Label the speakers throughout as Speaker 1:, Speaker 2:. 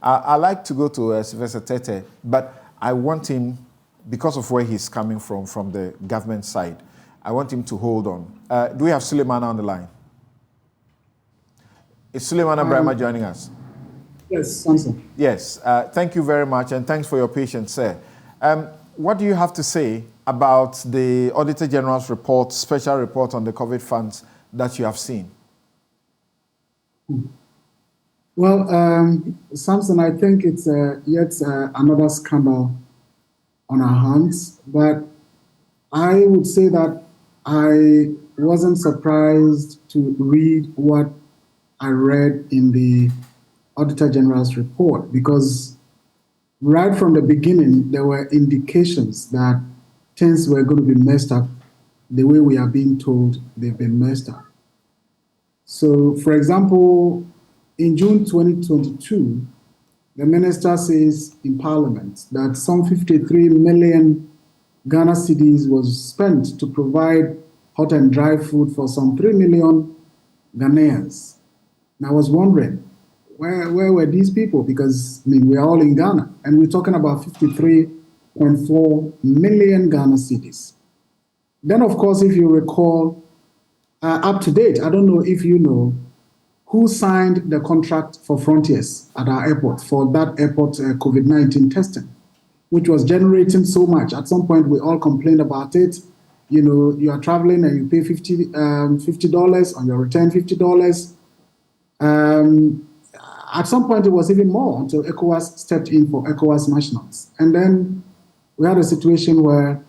Speaker 1: I like to go to Sylvester Tete, but I want him, because of where he's coming from the government side, I want him to hold on. Do we have Suleiman on the line? Is Suleiman Braimah joining us?
Speaker 2: Yes, Samson.
Speaker 1: Yes, thank you very much, and thanks for your patience, sir. What do you have to say about the Auditor General's report, special report on the COVID funds that you have seen?
Speaker 2: Well, Samson, I think it's yet another scandal on our hands, but I would say that I wasn't surprised to read what I read in the Auditor General's report, because right from the beginning, there were indications that things were going to be messed up the way we are being told they've been messed up. So, for example, in June 2022, the minister says in Parliament that some 53 million Ghana cedis was spent to provide hot and dry food for some 3 million Ghanaians. And I was wondering, where were these people? Because, I mean, we're all in Ghana, and we're talking about 53.4 million Ghana cedis. Then, of course, if you recall, up to date, I don't know if you know, who signed the contract for Frontiers at our airport, for that airport COVID-19 testing, which was generating so much. At some point, we all complained about it. You know, you are traveling and you pay $50 on your return, $50. At some point, it was even more until ECOWAS stepped in for ECOWAS nationals. And then we had a situation where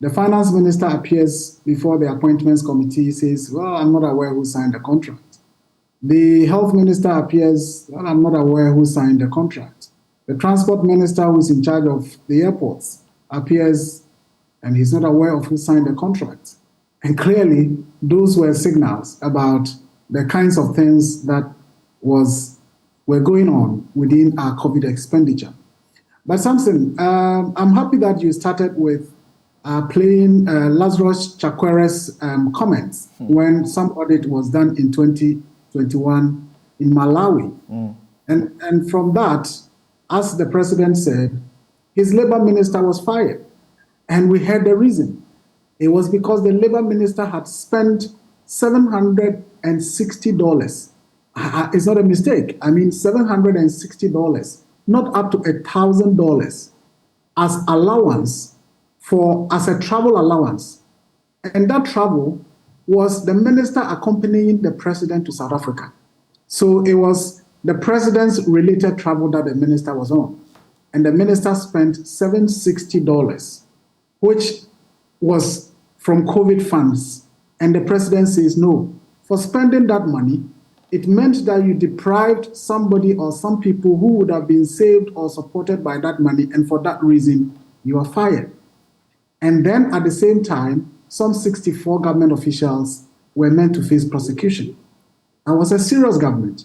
Speaker 2: the finance minister appears before the appointments committee, says, well, I'm not aware who signed the contract. The health minister appears, well, I'm not aware who signed the contract. The transport minister, who's in charge of the airports, appears, and he's not aware of who signed the contract. And clearly, those were signals about the kinds of things that were going on within our COVID expenditure. But Samson, I'm happy that you started with playing Lazarus Chakwere's comments when some audit was done in 2021 in Malawi. And from that, as the president said, his labor minister was fired. And we heard the reason. It was because the labor minister had spent $760. It's not a mistake. I mean, $760, not up to $1,000 as allowance as a travel allowance. And that travel was the minister accompanying the president to South Africa. So it was the president's related travel that the minister was on. And the minister spent $760, which was from COVID funds. And the president says, no, for spending that money, it meant that you deprived somebody or some people who would have been saved or supported by that money, and for that reason, you are fired. And then at the same time, some 64 government officials were meant to face prosecution. That was a serious government.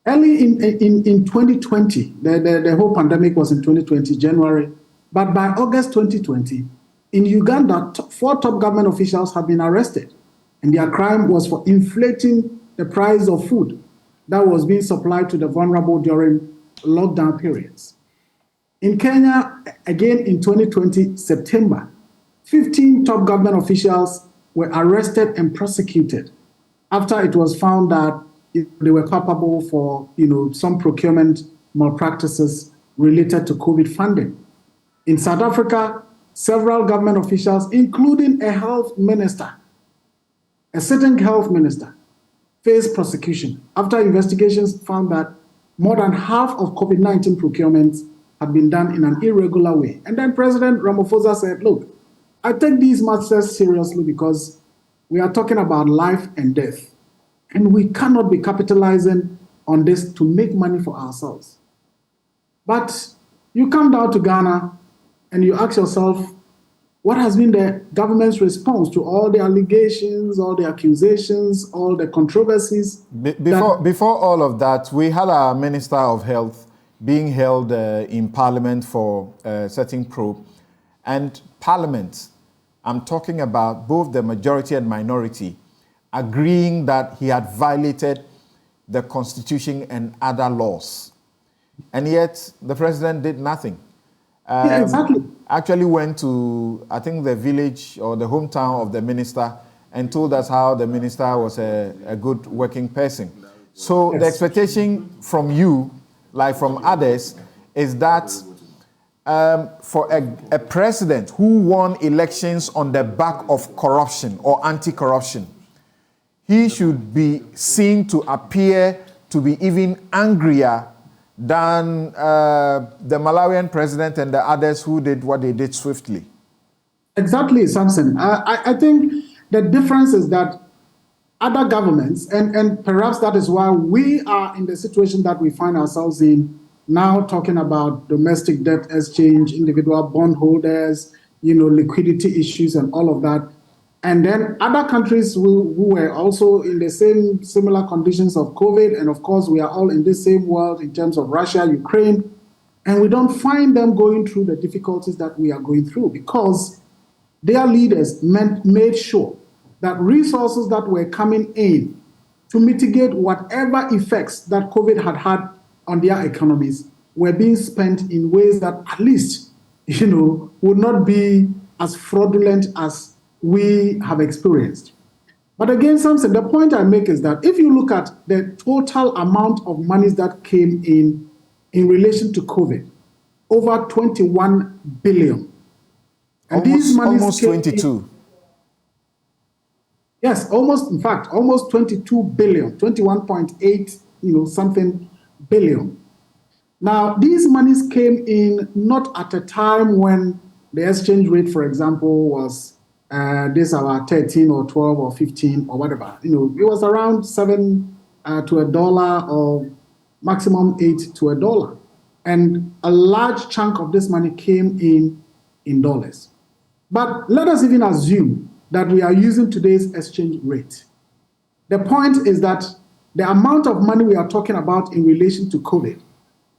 Speaker 2: Early in 2020, the whole pandemic was in 2020, January, but by August 2020, in Uganda, 4 top government officials have been arrested, and their crime was for inflating the price of food that was being supplied to the vulnerable during lockdown periods. In Kenya, again in 2020, September, 15 top government officials were arrested and prosecuted after it was found that they were culpable for some procurement malpractices related to COVID funding. In South Africa, several government officials, including a health minister, a sitting health minister, faced prosecution after investigations found that more than half of COVID-19 procurements had been done in an irregular way. And then President Ramaphosa said, look, I take these matters seriously because we are talking about life and death. And we cannot be capitalizing on this to make money for ourselves. But you come down to Ghana and you ask yourself, what has been the government's response to all the allegations, all the accusations, all the controversies?
Speaker 1: Before all of that, we had our Minister of Health being held in Parliament for a certain probe. And Parliament, I'm talking about both the majority and minority, agreeing that he had violated the Constitution and other laws. and yet the president did nothing.
Speaker 2: Yeah, exactly.
Speaker 1: Actually went to, I think, the village or the hometown of the minister and told us how the minister was a good working person. So
Speaker 2: Yes.
Speaker 1: the expectation from you, like from others, is that for a president who won elections on the back of corruption or anti-corruption, he should be seen to appear to be even angrier than the Malawian president and the others who did what they did swiftly.
Speaker 2: Exactly, Samson. I think the difference is that other governments, and perhaps that is why we are in the situation that we find ourselves in now, talking about domestic debt exchange, individual bondholders, liquidity issues and all of that. And then other countries who were also in the same similar conditions of COVID. And of course, we are all in the same world in terms of Russia, Ukraine. And we don't find them going through the difficulties that we are going through because their leaders made sure that resources that were coming in to mitigate whatever effects that COVID had on their economies were being spent in ways that at least, would not be as fraudulent as we have experienced. But again, Samson, the point I make is that if you look at the total amount of monies that came in relation to COVID, over 21 billion. And these monies
Speaker 1: almost 22.
Speaker 2: Yes, in fact, almost 22 billion, 21.8, something billion. Now, these monies came in not at a time when the exchange rate, for example, was about 13 or 12 or 15 or whatever. It was around 7 to a dollar or maximum 8 to a dollar. And a large chunk of this money came in dollars. But let us even assume that we are using today's exchange rate. The point is that the amount of money we are talking about in relation to COVID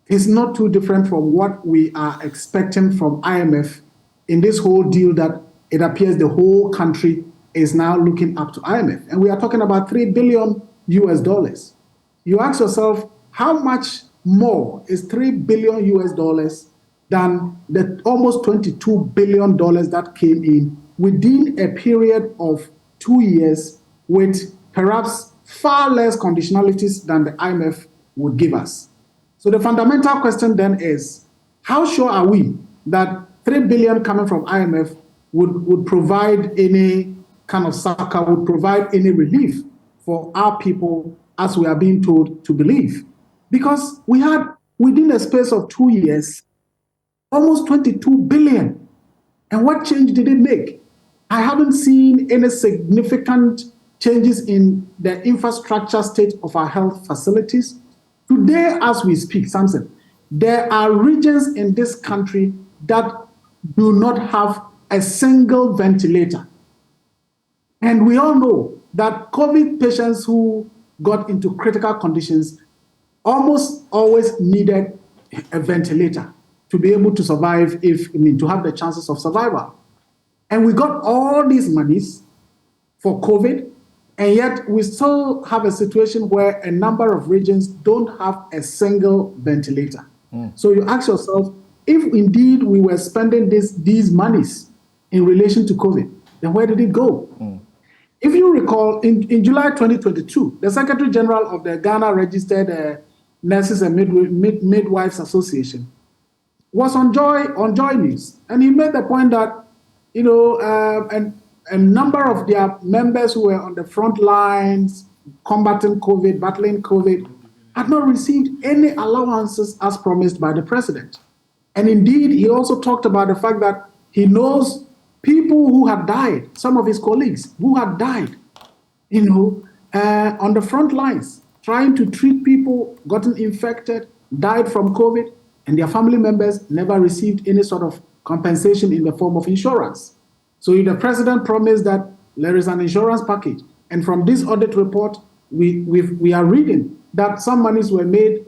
Speaker 2: is not too different from what we are expecting from IMF in this whole deal that it appears the whole country is now looking up to IMF. And we are talking about $3 billion US. You ask yourself, how much more is $3 billion US than the almost $22 billion that came in within a period of 2 years with perhaps far less conditionalities than the IMF would give us? So the fundamental question then is, how sure are we that $3 billion coming from IMF would provide any kind of succor, would provide any relief for our people as we are being told to believe? Because we had, within a space of 2 years, almost 22 billion. And what change did it make? I haven't seen any significant changes in the infrastructure state of our health facilities. Today, as we speak, Samson, there are regions in this country that do not have a single ventilator. And we all know that COVID patients who got into critical conditions almost always needed a ventilator to be able to survive, to have the chances of survival. And we got all these monies for COVID, and yet we still have a situation where a number of regions don't have a single ventilator. So you ask yourself, if indeed we were spending these monies in relation to COVID, then where did it go? If you recall, in July 2022, the Secretary General of the Ghana Registered Nurses and Midwives Association was on Joy News, and he made the point that a number of their members who were on the front lines combating COVID, battling COVID, had not received any allowances as promised by the president. And indeed, he also talked about the fact that he knows people who had died, some of his colleagues who had died, on the front lines, trying to treat people, gotten infected, died from COVID, and their family members never received any sort of compensation in the form of insurance. So the president promised that there is an insurance package. And from this audit report, we are reading that some monies were made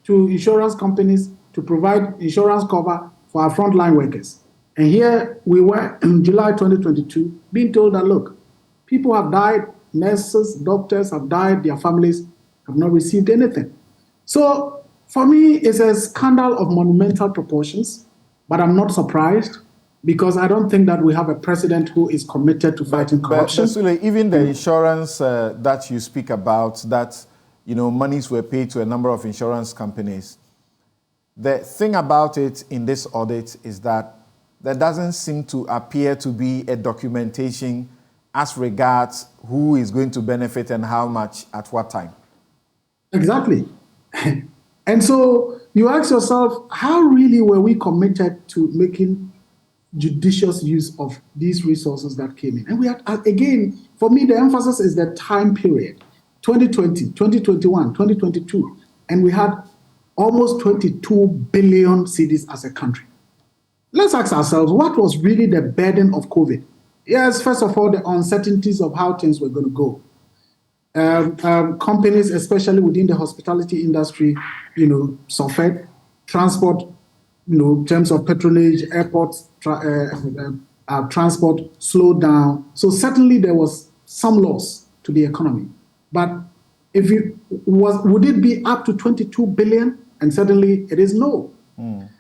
Speaker 2: to insurance companies to provide insurance cover for our frontline workers. And here we were in July 2022 being told that, look, people have died, nurses, doctors have died, their families have not received anything. So For me, it's a scandal of monumental proportions, but I'm not surprised because I don't think that we have a president who is committed to fighting corruption.
Speaker 1: But Sule, even the insurance that you speak about, that monies were paid to a number of insurance companies. The thing about it in this audit is that there doesn't seem to appear to be a documentation as regards who is going to benefit and how much at what time.
Speaker 2: Exactly. And so you ask yourself, how really were we committed to making judicious use of these resources that came in? And we had, again, for me, the emphasis is the time period, 2020, 2021, 2022, and we had almost 22 billion cedis as a country. Let's ask ourselves, what was really the burden of COVID? Yes, first of all, the uncertainties of how things were going to go. Companies, especially within the hospitality industry, suffered. Transport, in terms of patronage, airports, transport slowed down. So certainly there was some loss to the economy. But would it be up to 22 billion? And certainly it is no.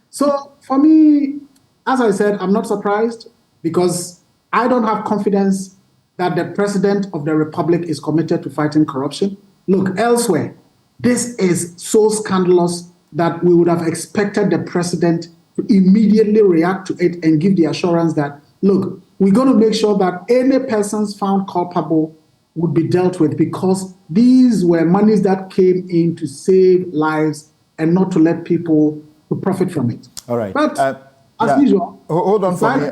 Speaker 2: So for me, as I said, I'm not surprised because I don't have confidence that the president of the republic is committed to fighting corruption. Look, elsewhere, this is so scandalous that we would have expected the president to immediately react to it and give the assurance that, look, we're going to make sure that any persons found culpable would be dealt with because these were monies that came in to save lives and not to let people to profit from it.
Speaker 1: All right.
Speaker 2: But as usual,
Speaker 1: hold on for me.